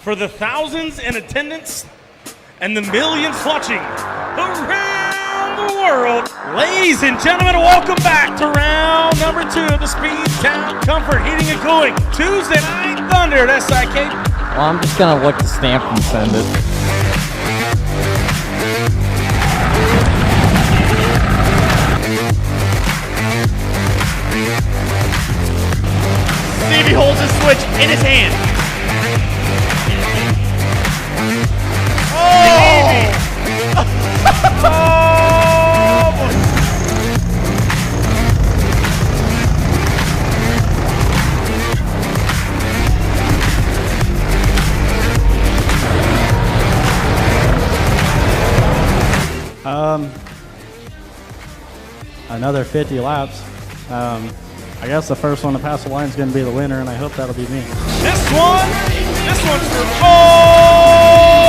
for the thousands in attendance and the millions watching around the world. Ladies and gentlemen, welcome back to round number 2 of the Speed Town Comfort Heating and Cooling Tuesday Night Thunder at SIK. Well, I'm just gonna lick the stamp and send it. Stevie holds his switch in his hand. Another 50 laps. I guess the first one to pass the line is going to be the winner, and I hope that'll be me. This one's for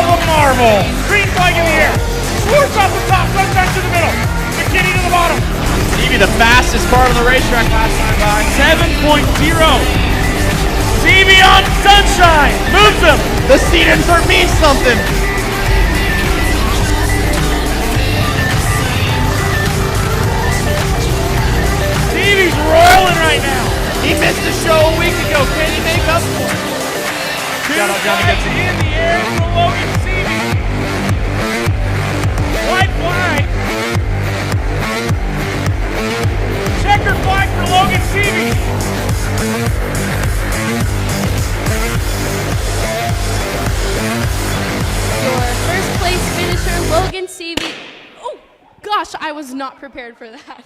the marble. Green flag in the air. Swoops off the top, runs back to the middle. McKinney to the bottom. Stevie, the fastest car on the racetrack last time by 7.0. Stevie on sunshine. Moves him. the seat insert means something. Stevie's rolling right now. He missed the show a week ago. Can he make up for it? Shout out Johnny gets in the air for Logan Stevie. White flag. Checkered flag for Logan Stevie. Your first place finisher, Logan Stevie. Oh gosh, I was not prepared for that.